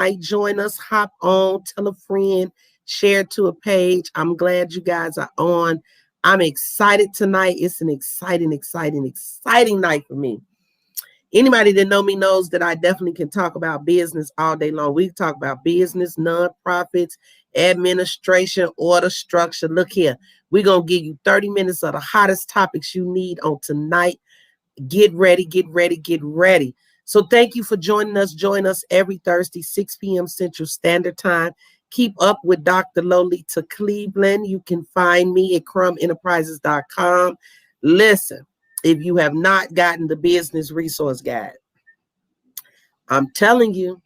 tonight, join us, hop on, tell a friend, share to a page. I'm glad you guys are on. I'm excited tonight. It's an exciting night for me. Anybody that know me knows that I definitely can talk about business all day long. We can talk about business, nonprofits, administration, order structure. Look here, we're going to give you 30 minutes of the hottest topics you need on tonight. Get ready, get ready, get ready. So thank you for joining us. Join us every Thursday, 6 p.m. Central Standard Time. Keep up with Dr. Lolita Cleveland. You can find me at crumenterprises.com. Listen, if you have not gotten the business resource guide, I'm telling you,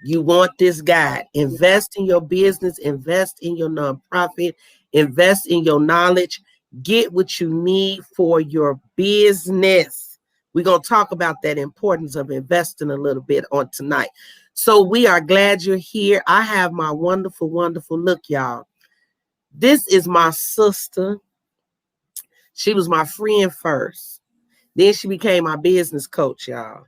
you want this guide. Invest in your business, invest in your nonprofit, invest in your knowledge. Get what you need for your business. We're going to talk about that importance of investing a little bit on tonight. So we are glad you're here. I have my wonderful, wonderful look, y'all. This is my sister. She was my friend first. Then she became my business coach, y'all.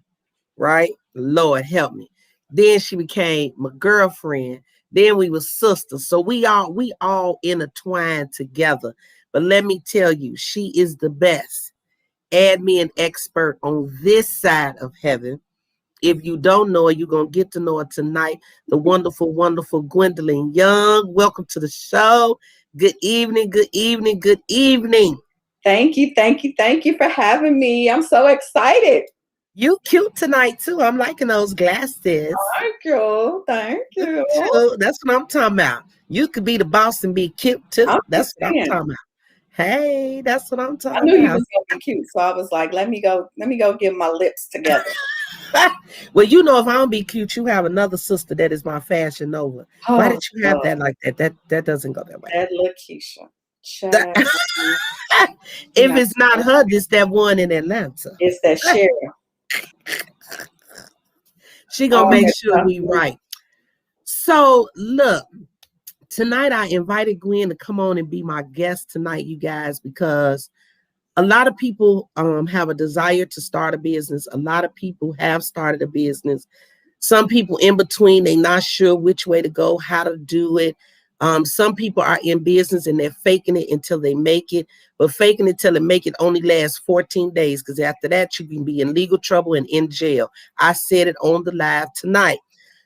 Right? Lord help me. Then she became my girlfriend. Then we were sisters. So we all intertwined together. But let me tell you, she is the best admin expert on this side of heaven. If you don't know her, you're going to get to know her tonight. The wonderful, wonderful Gwendolyn Young. Welcome to the show. Good evening, good evening, good evening. Thank you for having me. I'm so excited. You cute tonight, too. I'm liking those glasses. Thank you. That's what I'm talking about. You could be the boss and be cute, too. That's what I'm talking about. Hey, that's what I'm talking about. I knew you was going to be cute, so I was like, let me go get my lips together. Well, you know, if I don't be cute, you have another sister that is my fashion nova. Why did you have that like that? That doesn't go that way. That Lakeisha. If it's not her, it's that one in Atlanta. It's that Cheryl. She gonna make sure we right. So look, tonight I invited Gwen to come on and be my guest tonight, you guys, because a lot of people have a desire to start a business. A lot of people have started a business. Some people in between, they're not sure which way to go, how to do it. Some people are in business and they're faking it until they make it. But faking it till they make it only lasts 14 days, because after that, you can be in legal trouble and in jail. I said it on the live tonight.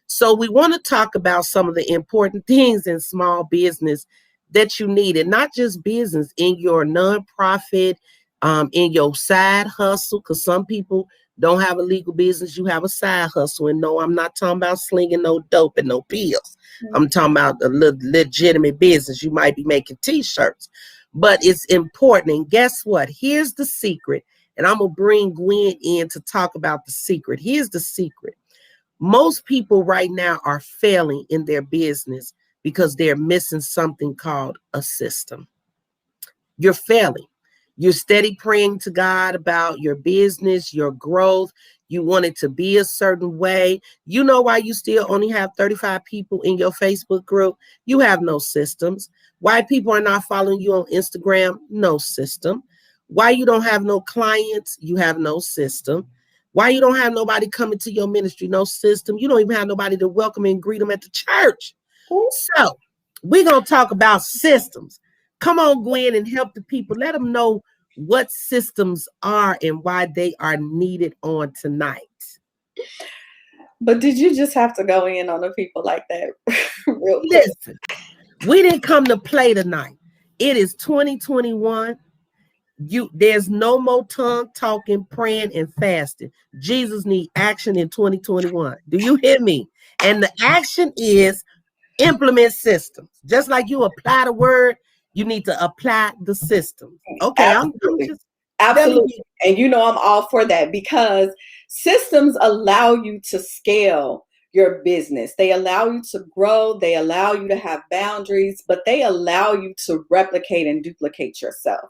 So we want to talk about some of the important things in small business that you need, and not just business, in your nonprofit, in your side hustle, because some people don't have a legal business. You have a side hustle. And no, I'm not talking about slinging no dope and no pills. I'm talking about a legitimate business. You might be making t-shirts, but it's important. And guess what? Here's the secret. And I'm going to bring Gwen in to talk about the secret. Here's the secret. Most people right now are failing in their business because they're missing something called a system. You're failing. You're steady praying to God about your business, your growth. You want it to be a certain way. You know why you still only have 35 people in your Facebook group? You have no systems. Why people are not following you on Instagram? No system. Why you don't have no clients? You have no system. Why you don't have nobody coming to your ministry? No system. You don't even have nobody to welcome and greet them at the church. So we're going to talk about systems. Come on, Gwen, and help the people. Let them know what systems are and why they are needed on tonight. But did you just have to go in on the people like that? Real quick? Listen, we didn't come to play tonight. It is 2021. There's no more tongue talking, praying, and fasting. Jesus needs action in 2021. Do you hear me? And the action is implement systems. Just like you apply the word, you need to apply the system. Okay, absolutely. Absolutely. And you know, I'm all for that, because systems allow you to scale your business. They allow you to grow. They allow you to have boundaries, but they allow you to replicate and duplicate yourself.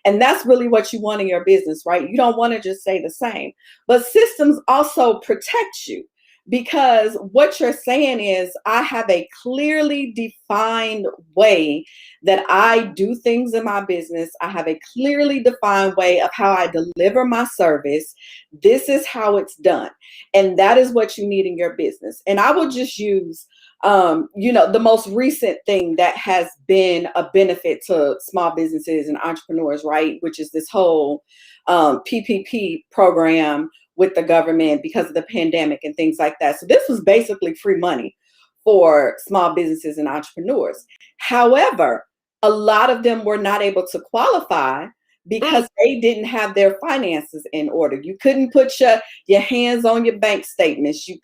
And that's really what you want in your business, right? You don't want to just stay the same. But systems also protect you, Because what you're saying is, I have a clearly defined way that I do things in my business. I have a clearly defined way of how I deliver my service. This is how it's done. And that is what you need in your business. And I will just use, the most recent thing that has been a benefit to small businesses and entrepreneurs, right? Which is this whole PPP program with the government because of the pandemic and things like that. So this was basically free money for small businesses and entrepreneurs. However, a lot of them were not able to qualify because they didn't have their finances in order. You couldn't put your hands on your bank statements. You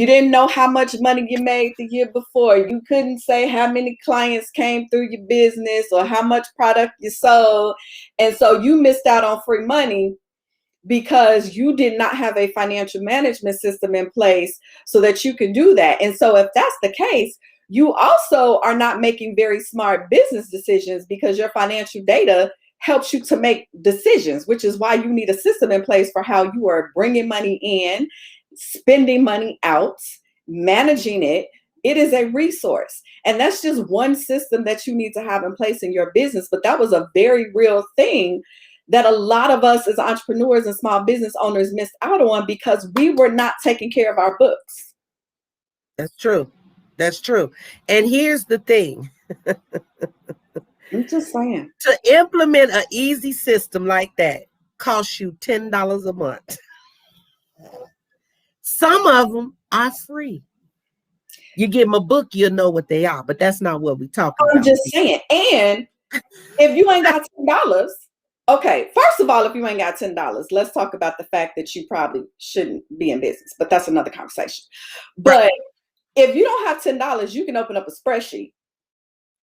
didn't know how much money you made the year before. You couldn't say how many clients came through your business or how much product you sold. And so you missed out on free money because you did not have a financial management system in place so that you can do that. And so if that's the case, you also are not making very smart business decisions because your financial data helps you to make decisions, which is why you need a system in place for how you are bringing money in, spending money out, managing it. It is a resource. And that's just one system that you need to have in place in your business. But that was a very real thing that a lot of us as entrepreneurs and small business owners missed out on because we were not taking care of our books. That's true. That's true. And here's the thing. I'm just saying. To implement an easy system like that costs you $10 a month. Some of them are free. You get my book, you'll know what they are, but that's not what we're talking about. I'm just saying. And if you ain't got $10, okay, first of all, if you ain't got $10, let's talk about the fact that you probably shouldn't be in business, but that's another conversation. But right. If you don't have $10, you can open up a spreadsheet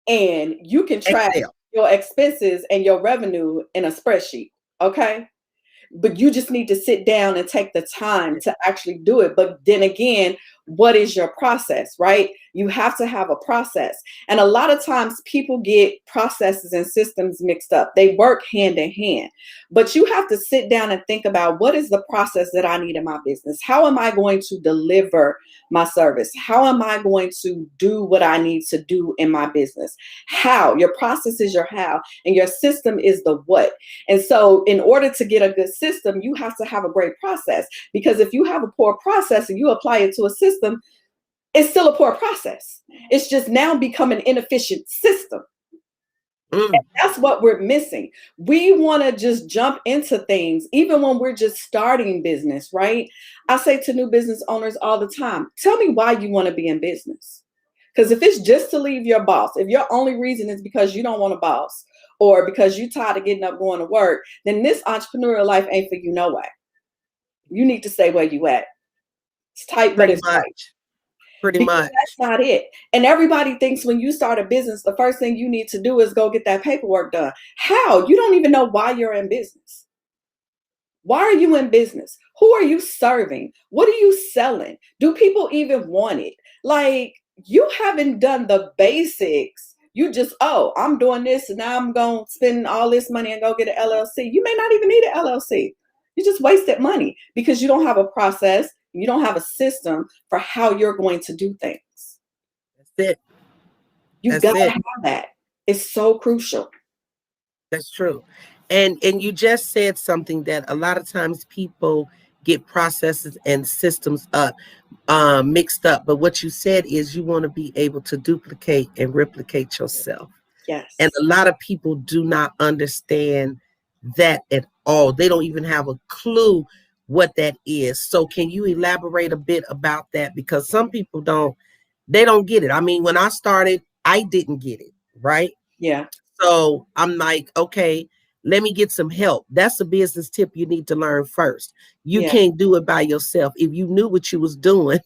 and you can track your expenses and your revenue in a spreadsheet, okay? But you just need to sit down and take the time to actually do it. But then again, what is your process, right? You have to have a process. And a lot of times people get processes and systems mixed up. They work hand in hand. But you have to sit down and think about, what is the process that I need in my business? How am I going to deliver my service? How am I going to do what I need to do in my business? How? Your process is your how, and your system is the what. And so in order to get a good system, you have to have a great process, because if you have a poor process and you apply it to a system, it's still a poor process. It's just now become an inefficient system. And that's what we're missing. We want to just jump into things, even when we're just starting business, right? I say to new business owners all the time, tell me why you want to be in business. Because if it's just to leave your boss, if your only reason is because you don't want a boss or because you're tired of getting up going to work, then this entrepreneurial life ain't for you no way. You need to stay where you at. It's tight, but it's right. Pretty much. That's not it. And everybody thinks when you start a business, the first thing you need to do is go get that paperwork done. How? You don't even know why you're in business. Why are you in business? Who are you serving? What are you selling? Do people even want it? Like, you haven't done the basics. You just, I'm doing this and now I'm going to spend all this money and go get an LLC. You may not even need an LLC. You just wasted money because you don't have a process. You don't have a system for how you're going to do things. That's it. You got to have that. It's so crucial. That's true. And you just said something that a lot of times people get processes and systems mixed up. But what you said is you want to be able to duplicate and replicate yourself. Yes. And a lot of people do not understand that at all. They don't even have a clue what that is. So can you elaborate a bit about that? Because some people don't get it. I mean, when I started, I didn't get it, right? Yeah. So I'm like, okay, let me get some help. That's a business tip you need to learn first. You can't do it by yourself. If you knew what you was doing,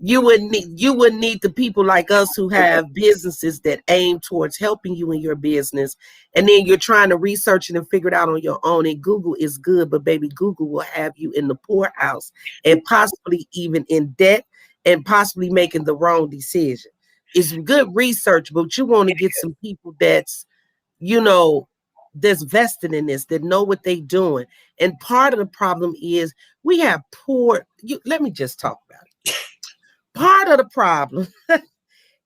you wouldn't need the people like us who have businesses that aim towards helping you in your business. And then you're trying to research it and figure it out on your own. And Google is good, but baby, Google will have you in the poorhouse and possibly even in debt and possibly making the wrong decision. It's good research, but you want to get some people that's, that's vested in this, that know what they're doing. And part of the problem is we have poor, let me just talk about it. Part of the problem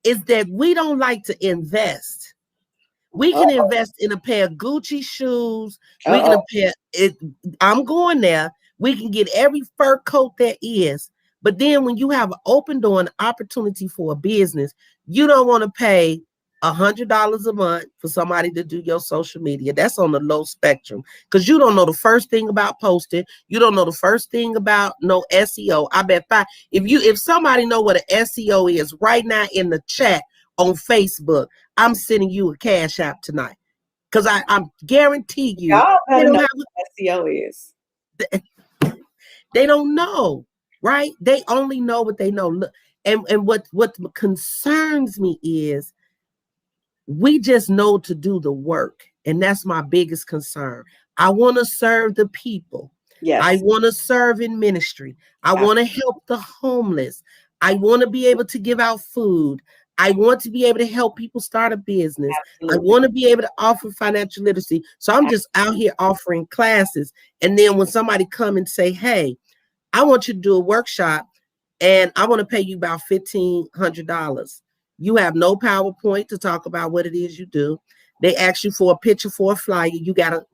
is that we don't like to invest. We can invest in a pair of Gucci shoes. We can I'm going there. We can get every fur coat there is. But then when you have an open door and opportunity for a business, you don't want to pay $100 a month for somebody to do your social media. That's on the low spectrum because you don't know the first thing about posting. You don't know the first thing about no SEO. I bet if somebody know what an SEO is right now in the chat on Facebook, I'm sending you a cash app tonight because I'm guarantee you y'all they better don't know have what SEO is. They don't know, right? They only know what they know. Look, and what concerns me is we just know to do the work, and that's my biggest concern. I want to serve the people. Yes. I want to serve in ministry. I want to help the homeless. I want to be able to give out food. I want to be able to help people start a business. Absolutely. I want to be able to offer financial literacy. So I'm just out here offering classes. And then when somebody come and say, hey, I want you to do a workshop and I want to pay you about $1,500. You have no PowerPoint to talk about what it is you do. They ask you for a picture for a flyer. You got a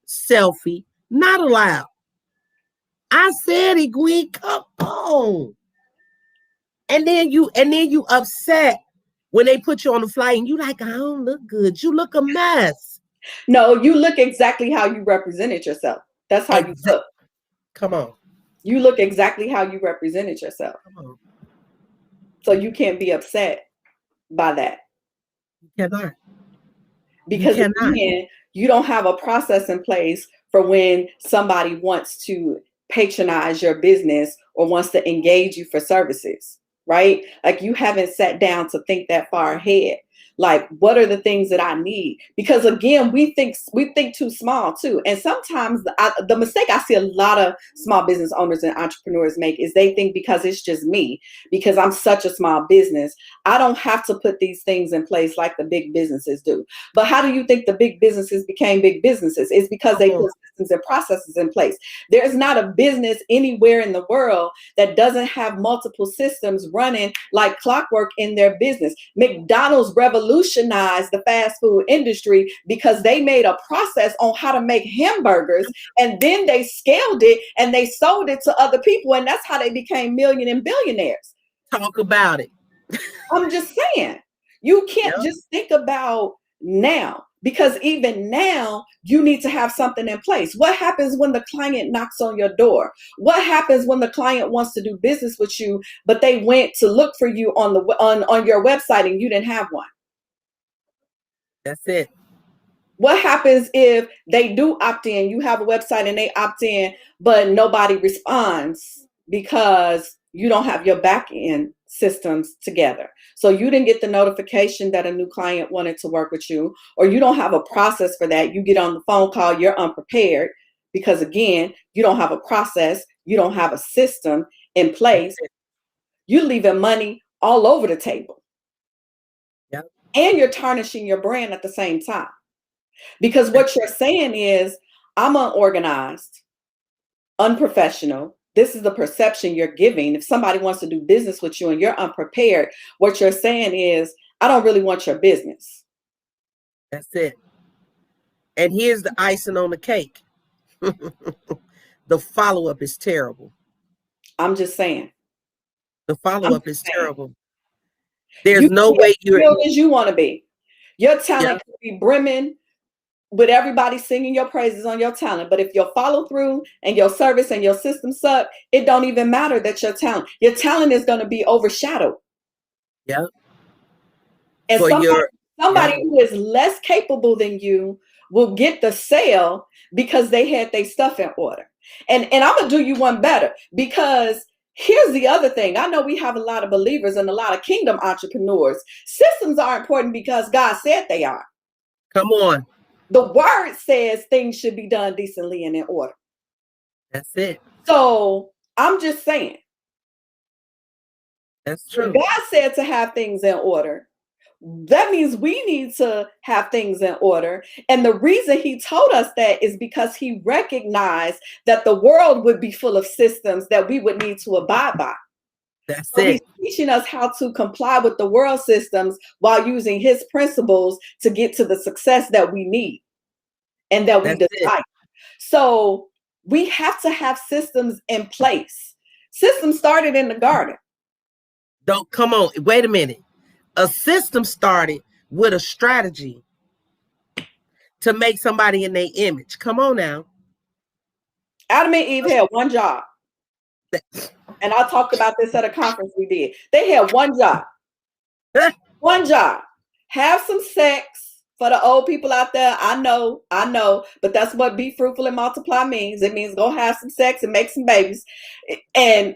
selfie. Not allowed. I said it, Gwen, come on. And then you upset when they put you on the flyer and you like, I don't look good. You look a mess. No, you look exactly how you represented yourself. That's how you look. Come on. You look exactly how you represented yourself. Come on. So you can't be upset by that. You cannot. Because again, you don't have a process in place for when somebody wants to patronize your business or wants to engage you for services, right? Like you haven't sat down to think that far ahead. Like, what are the things that I need? Because again, we think too small too. And sometimes the mistake I see a lot of small business owners and entrepreneurs make is they think because it's just me, because I'm such a small business, I don't have to put these things in place like the big businesses do. But how do you think the big businesses became big businesses? It's because they put systems and processes in place. There's not a business anywhere in the world that doesn't have multiple systems running like clockwork in their business. McDonald's revolutionized the fast food industry because they made a process on how to make hamburgers, and then they scaled it and they sold it to other people, and that's how they became million and billionaires. Talk about it. I'm just saying, you can't just think about now, because even now you need to have something in place. What happens when the client knocks on your door? What happens when the client wants to do business with you, but they went to look for you on your website and you didn't have one? That's it. What happens if they do opt in? You have a website and they opt in, but nobody responds because you don't have your back end systems together. So you didn't get the notification that a new client wanted to work with you, or you don't have a process for that. You get on the phone call, you're unprepared because again, you don't have a process, you don't have a system in place. You're leaving money all over the table. Yep. And you're tarnishing your brand at the same time. Because what you're saying is, I'm unorganized, unprofessional. This is the perception you're giving. If somebody wants to do business with you and you're unprepared, what you're saying is, I don't really want your business. That's it. And here's the icing on the cake. The follow-up is terrible. I'm just saying. The follow-up is terrible. There's no way you're as you want to be. Your talent can be brimming with everybody singing your praises on your talent. But if your follow through and your service and your system suck, it don't even matter that your talent is going to be overshadowed. Yeah. And somebody who is less capable than you will get the sale because they had their stuff in order. And I'm going to do you one better, because here's the other thing. I know we have a lot of believers and a lot of kingdom entrepreneurs. Systems are important because God said they are. Come on. The word says things should be done decently and in order. That's it. So I'm just saying. That's true. God said to have things in order. That means we need to have things in order. And the reason he told us that is because he recognized that the world would be full of systems that we would need to abide by. That's So it. he's teaching us how to comply with the world systems while using his principles to get to the success that we need and that we desire. So we have to have systems in place. Systems started in the garden. Don't come on. Wait a minute. A system started with a strategy to make somebody in their image. Come on now. Adam and Eve had one job. And I talked about this at a conference we did. They had one job. One job. Have some sex. For the old people out there, I know, but that's what be fruitful and multiply means. It means go have some sex and make some babies and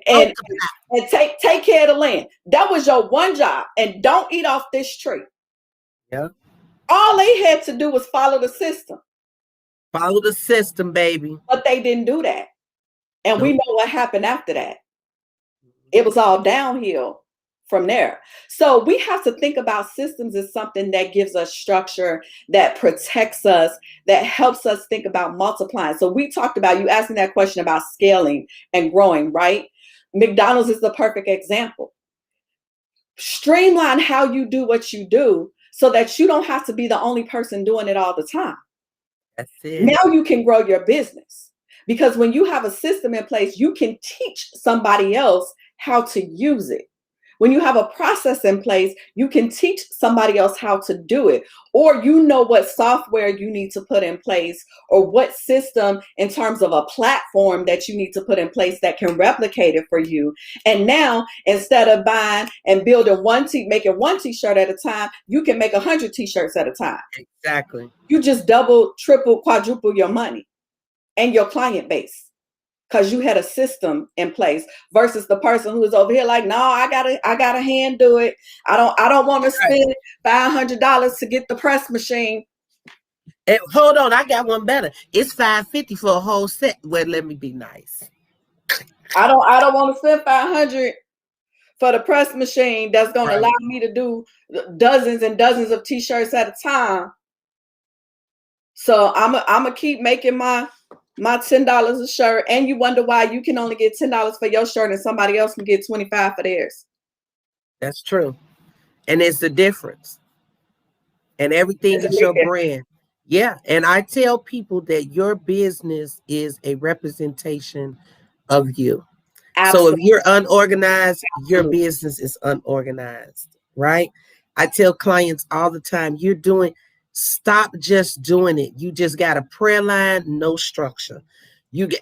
take care of the land. That was your one job. And don't eat off this tree. Yeah. All they had to do was follow the system. Follow the system, baby. But they didn't do that. And we know what happened after that. It was all downhill from there. So we have to think about systems as something that gives us structure, that protects us, that helps us think about multiplying. So we talked about, you asked me that question about scaling and growing, right? McDonald's is the perfect example. Streamline how you do what you do so that you don't have to be the only person doing it all the time. That's it. Now you can grow your business. Because when you have a system in place, you can teach somebody else how to use it. When you have a process in place, you can teach somebody else how to do it. Or you know what software you need to put in place, or what system in terms of a platform that you need to put in place that can replicate it for you. And now, instead of buying and building making one t-shirt at a time, you can make 100 t-shirts at a time. Exactly. You just double, triple, quadruple your money and your client base, because you had a system in place versus the person who is over here like, no, I gotta hand do it. I don't want to spend $500 to get the press machine. And hold on, I got one better. It's $550 for a whole set. Well, let me be nice. I don't want to spend $500 for the press machine that's going to allow me to do dozens and dozens of t-shirts at a time. So I'm gonna keep making my $10 a shirt, and you wonder why you can only get $10 for your shirt and somebody else can get $25 for theirs. That's true. And it's the difference. And everything is your brand. Yeah. And I tell people that your business is a representation of you. Absolutely. So if you're unorganized, your business is unorganized, right? I tell clients all the time, stop just doing it. You just got a prayer line, no structure. Did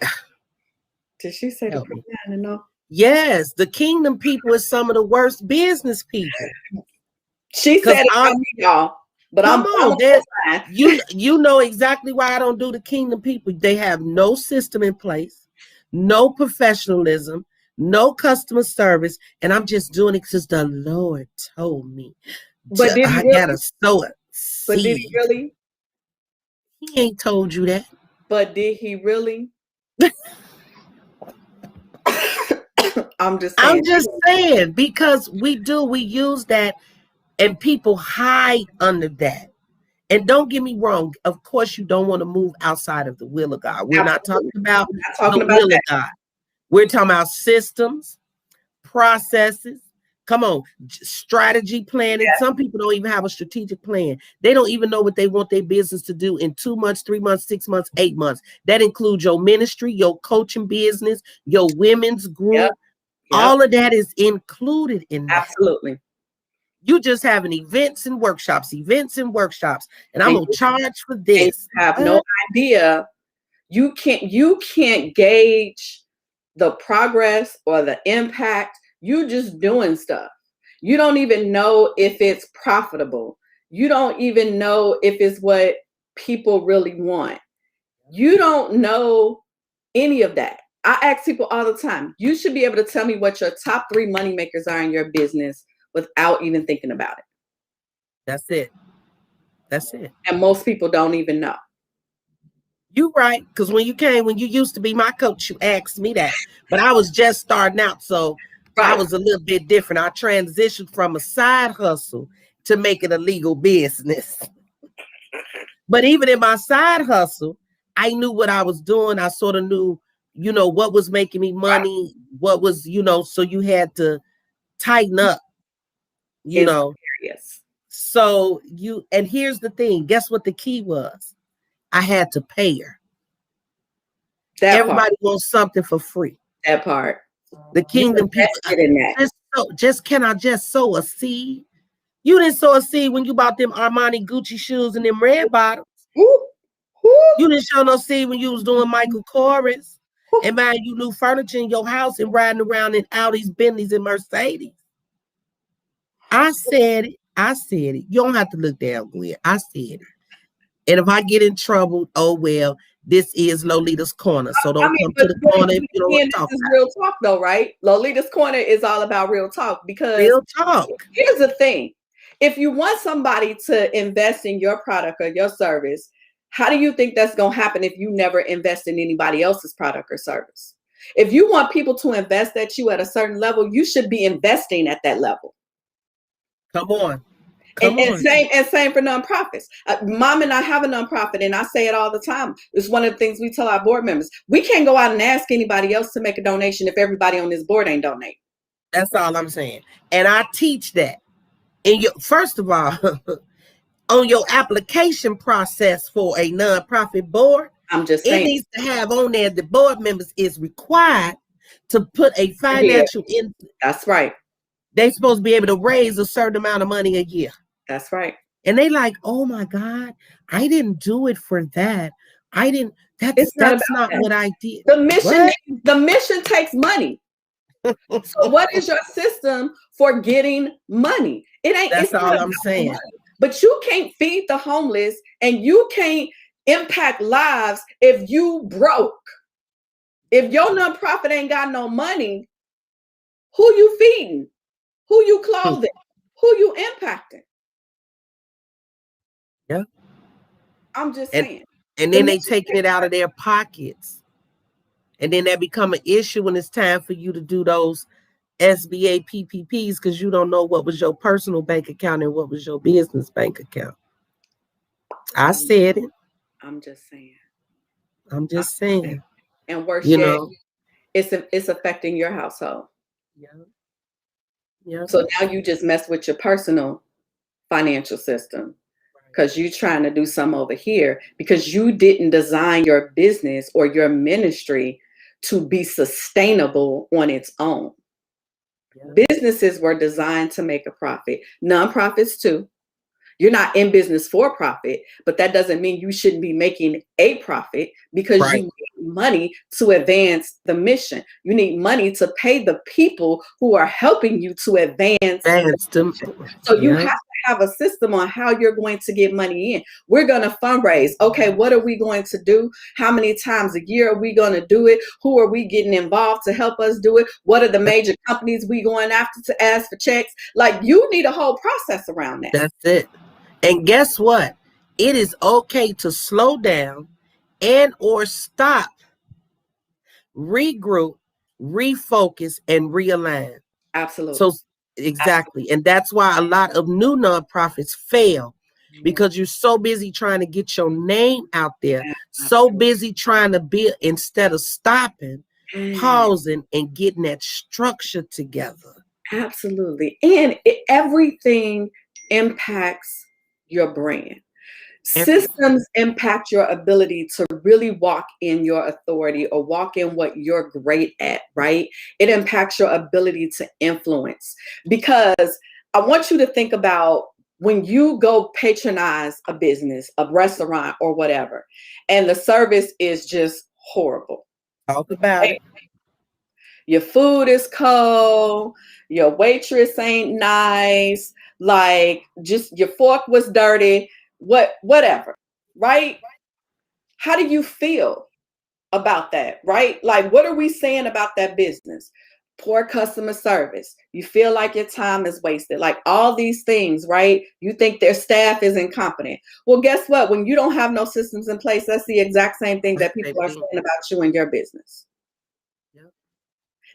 she say the prayer line? No. Yes, the kingdom people is some of the worst business people. She said it on me, y'all. But come on, you know exactly why I don't do the kingdom people. They have no system in place, no professionalism, no customer service, and I'm just doing it because the Lord told me. But did I gotta sow it. But did he really? He ain't told you that. But did he really? I'm just saying, because we use that, and people hide under that. And don't get me wrong, of course you don't want to move outside of the will of God. We're not talking about the will of God. We're talking about systems, processes. Come on, strategy planning. Yeah. Some people don't even have a strategic plan. They don't even know what they want their business to do in 2 months, 3 months, 6 months, 8 months. That includes your ministry, your coaching business, your women's group. Yep. All of that is included in that. Absolutely. You just having events and workshops, and I'm going to charge for this. You have no idea. You can't gauge the progress or the impact. You just doing stuff. You don't even know if it's profitable. You don't even know if it's what people really want. You don't know any of that. I ask people all the time, you should be able to tell me what your top 3 money makers are in your business without even thinking about it. That's it. And most people don't even know. You're right. Because when you used to be my coach, you asked me that. But I was just starting out. So I was a little bit different. I transitioned from a side hustle to make it a legal business. But even in my side hustle, I knew what I was doing. I sort of knew, what was making me money, what was, so you had to tighten up, Yes. So and here's the thing, guess what the key was? I had to pay her. Everybody wants something for free. That part. The kingdom people in that. Can I just sow a seed? You didn't sow a seed when you bought them Armani Gucci shoes and them red bottoms. You didn't show no seed when you was doing Michael Kors and buying you new furniture in your house and riding around in Audis, Bentleys, and Mercedes. I said it. You don't have to look down, Gwen. I said it. And if I get in trouble, oh well, this is Lolita's Corner. So don't come to the corner if you don't want to talk. This is real talk though, right? Lolita's Corner is all about real talk, because real talk. Here's the thing. If you want somebody to invest in your product or your service, how do you think that's going to happen if you never invest in anybody else's product or service? If you want people to invest at you at a certain level, you should be investing at that level. Come on. And same for nonprofits. Mom and I have a nonprofit, and I say it all the time. It's one of the things we tell our board members. We can't go out and ask anybody else to make a donation if everybody on this board ain't donate. That's all I'm saying. And I teach that. And first of all, on your application process for a nonprofit board, I'm just saying, it needs to have on there the board members is required to put a financial in. That's right. They're supposed to be able to raise a certain amount of money a year. That's right. And they like, oh my God, I didn't do it for that. I didn't. That's not what I did. The mission takes money. So what is your system for getting money? It ain't. That's all I'm saying. Money. But you can't feed the homeless and you can't impact lives if you broke. If your nonprofit ain't got no money, who you feeding? Who you clothing? Who you impacting? Yeah. I'm just saying. And then they taking it out of their pockets. And then that become an issue when it's time for you to do those SBA PPPs, because you don't know what was your personal bank account and what was your business bank account. I said it. I'm just saying. And worse yet, it's affecting your household. Yeah. So now you just mess with your personal financial system because you're trying to do some over here because you didn't design your business or your ministry to be sustainable on its own. Yeah. Businesses were designed to make a profit. Nonprofits too. You're not in business for profit, but that doesn't mean you shouldn't be making a profit because you need money to advance the mission. You need money to pay the people who are helping you to advance the mission. So you have to have a system on how you're going to get money in. We're going to fundraise. Okay, what are we going to do? How many times a year are we going to do it? Who are we getting involved to help us do it? What are the major companies we going after to ask for checks? Like, you need a whole process around that. That's it. And guess what? It is okay to slow down and or stop, regroup, refocus, and realign. Absolutely. So exactly. And that's why a lot of new nonprofits fail, because you're so busy trying to get your name out there, so busy trying to build instead of stopping, pausing, and getting that structure together. Absolutely. And everything impacts your brand. Systems impact your ability to really walk in your authority or walk in what you're great at, right? It impacts your ability to influence, because I want you to think about when you go patronize a business, a restaurant or whatever, and the service is just horrible. Talk about it. Your food is cold. Your waitress ain't nice. Like, just your fork was dirty. Whatever, right? How do you feel about that, right? Like, what are we saying about that business? Poor customer service. You feel like your time is wasted. Like, all these things, right? You think their staff is incompetent. Well, guess what? When you don't have no systems in place, that's the exact same thing that people are saying about you and your business.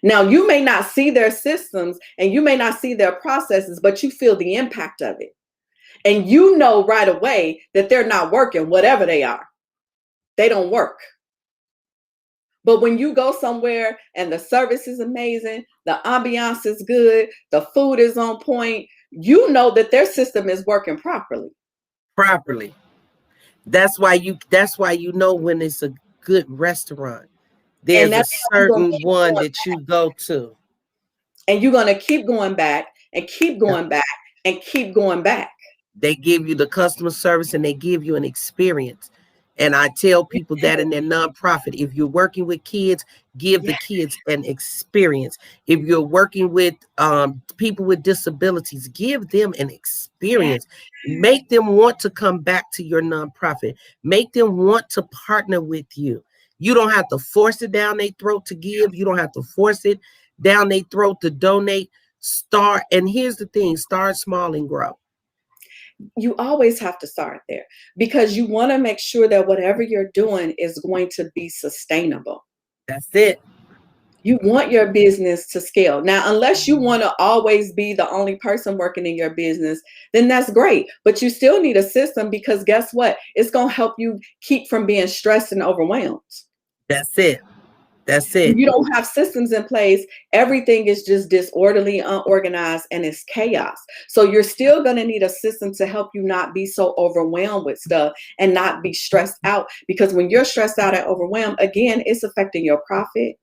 Now, you may not see their systems and you may not see their processes, but you feel the impact of it. And you know right away that they're not working, whatever they are. They don't work. But when you go somewhere and the service is amazing, the ambiance is good, the food is on point, you know that their system is working properly. Properly. That's why you know when it's a good restaurant. And There's a that's how you're gonna certain keep one going that you go to. and you're gonna keep going back and keep going back and keep going back. They give you the customer service and they give you an experience. And I tell people that in their nonprofit, if you're working with kids, give the Yeah, kids an experience. If you're working with people with disabilities, give them an yeah. experience. Make them want to come back to your nonprofit. Make them want to partner with you. You don't have to force it down their throat to give. You don't have to force it down their throat to donate. Start. And here's the thing, start small and grow. You always have to start there because you want to make sure that whatever you're doing is going to be sustainable. That's it. You want your business to scale. Now, unless you want to always be the only person working in your business, then that's great. But you still need a system because guess what? It's going to help you keep from being stressed and overwhelmed. That's it. That's When it. you don't have systems in place, everything is just disorderly, unorganized, and it's chaos. So you're still going to need a system to help you not be so overwhelmed with stuff and not be stressed out. Because when you're stressed out and overwhelmed, again, it's affecting your profit.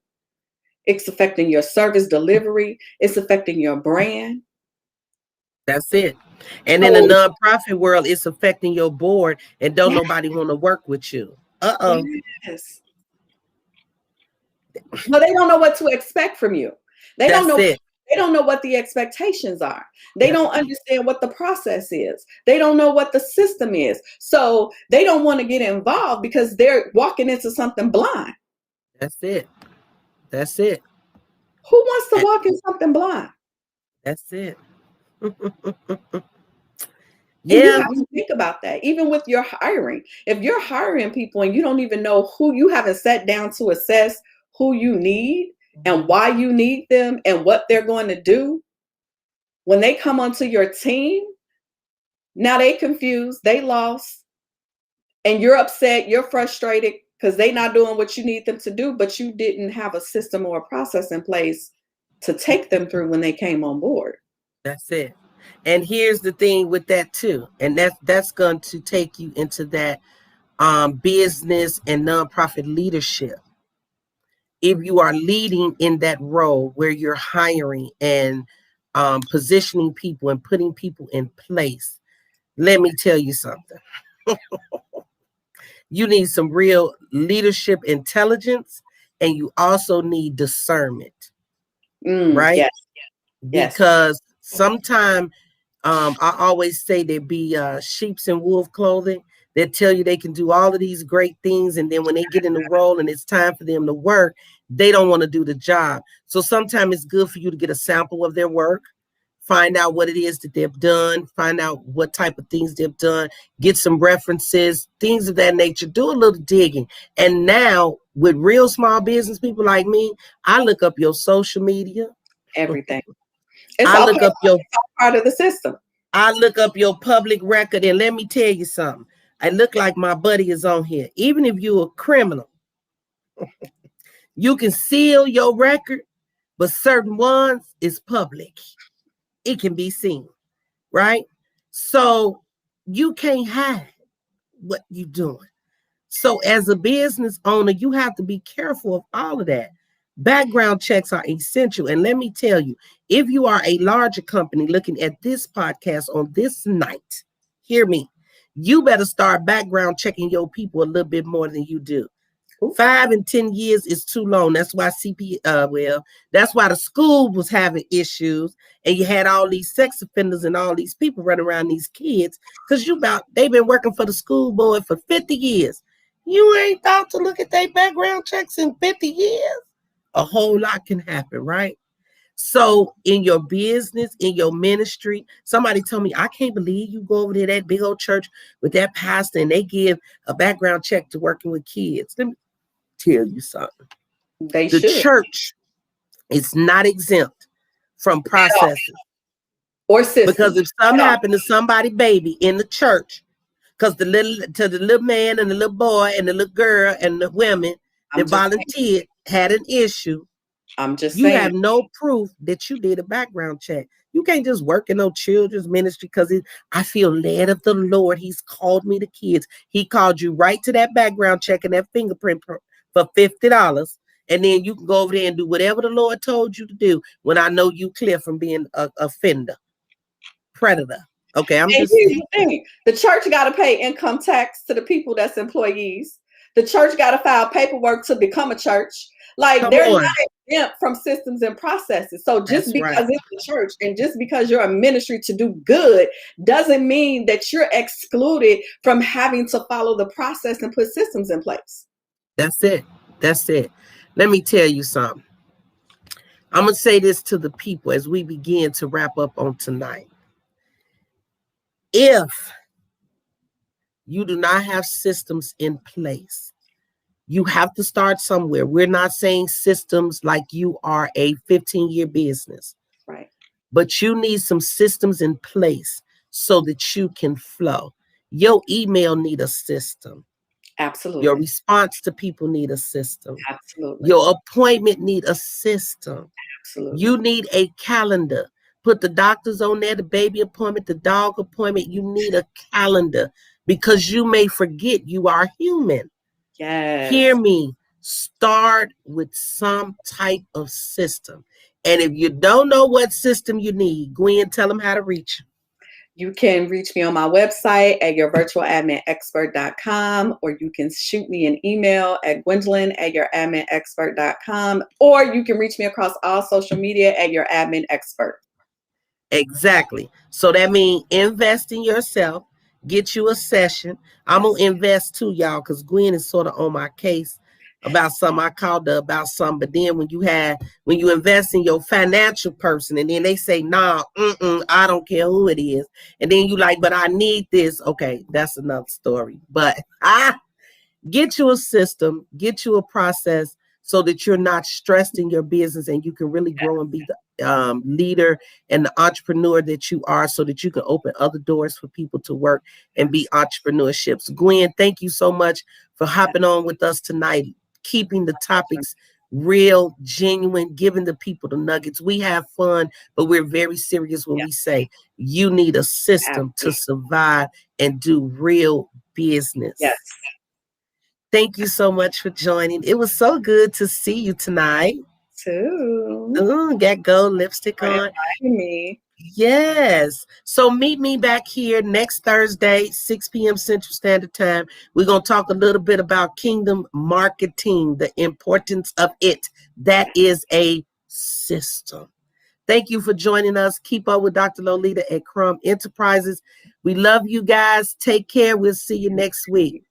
It's affecting your service delivery. It's affecting your brand. That's it. And in the So, nonprofit world, it's affecting your board and don't yeah, nobody want to work with you. Uh-oh. yes. Well, they don't know what to expect from you. They don't That's know. it. They don't know what the expectations are. They Yep. don't understand what the process is. They don't know what the system is. So they don't want to get involved because they're walking into something blind. That's it. That's it. Who wants to And walk in something blind? that's it. And you Yeah, have to think about that, even with your hiring. If you're hiring people and you don't even know who you haven't sat down to assess who you need and why you need them and what they're going to do, when they come onto your team, now they confused, they lost, and you're upset, you're frustrated because they're not doing what you need them to do, but you didn't have a system or a process in place to take them through when they came on board. that's it. And here's the thing with that too. And that's going to take you into that business and nonprofit leadership. If you are leading in that role where you're hiring and positioning people and putting people in place, let me tell you something. You need some real leadership intelligence and you also need discernment, right? Yes, yes, Because sometimes I always say there be sheeps in wolf clothing that tell you they can do all of these great things. And then when they get in the role and it's time for them to work, they don't want to do the job. So sometimes it's good for you to get a sample of their work, find out what it is that they've done, find out what type of things they've done, get some references, things of that nature, do a little digging. And now with real small business people like me, I look up your social media. everything. It's I all look part, up your it's all part of the system. I look up your public record and let me tell you something. I look like my buddy is on here. Even if you're a criminal, you can seal your record, but certain ones is public. It can be seen, right? So you can't hide what you're doing. So as a business owner, you have to be careful of all of that. Background checks are essential. And let me tell you, if you are a larger company looking at this podcast on this night, hear me. You better start background checking your people a little bit more than you do. Ooh, 5 and 10 years is too long. That's why that's why the school was having issues and you had all these sex offenders and all these people running around these kids because they've been working for the school board for 50 years. You ain't thought to look at their background checks in 50 years. A whole lot can happen, right? So in your business, in your ministry, somebody told me, I can't believe you go over to that big old church with that pastor and they give a background check to working with kids. Let me tell you something. they The should. church is not exempt from processes. Or systems. Because if something happened to somebody baby in the church, because the little man and the little boy and the little girl and the women that volunteered had an issue, I'm just you saying. have no proof that you did a background check. You can't just work in no children's ministry because I feel led of the Lord. He's called me to kids. He called you right to that background check and that fingerprint for $50. And then you can go over there and do whatever the Lord told you to do when I know you clear from being a offender, predator. Okay, I'm just here's the thing. The church got to pay income tax to the people that's employees. The church got to file paperwork to become a church. Like, they're not exempt from systems and processes. So just because it's a church and just because you're a ministry to do good doesn't mean that you're excluded from having to follow the process and put systems in place. That's it. That's it. Let me tell you something. I'm going to say this to the people as we begin to wrap up on tonight. If you do not have systems in place, you have to start somewhere. We're not saying systems like you are a 15-year business. Right. But you need some systems in place so that you can flow. Your email need a system. Absolutely. Your response to people need a system. Absolutely. Your appointment need a system. Absolutely. You need a calendar. Put the doctors on there, the baby appointment, the dog appointment. You need a calendar because you may forget you are human. Yes. Hear me. Start with some type of system. And if you don't know what system you need, Gwen, tell them how to reach you. You can reach me on my website at yourvirtualadminexpert.com, or you can shoot me an email at gwendolyn@youradminexpert.com, or you can reach me across all social media at your admin expert. Exactly. So that means invest in yourself, get you a session. I'm going to invest too, y'all, because Gwen is sort of on my case about something. I called her about something, but then when you invest in your financial person and then they say, nah, I don't care who it is. And then you like, but I need this. Okay, that's another story. But get you a system, get you a process so that you're not stressed in your business and you can really grow and be the leader and the entrepreneur that you are so that you can open other doors for people to work and be entrepreneurships. Gwen, thank you so much for hopping on with us tonight, keeping the topics real, genuine, giving the people the nuggets. We have fun, but we're very serious when we say you need a system to survive and do real business. Yes. Thank you so much for joining. It was so good to see you tonight. Too. Ooh, got gold lipstick on. Me. Yes. So meet me back here next Thursday, 6 p.m. Central Standard Time. We're going to talk a little bit about kingdom marketing, the importance of it. That is a system. Thank you for joining us. Keep up with Dr. Lolita at Crumb Enterprises. We love you guys. Take care. We'll see you next week.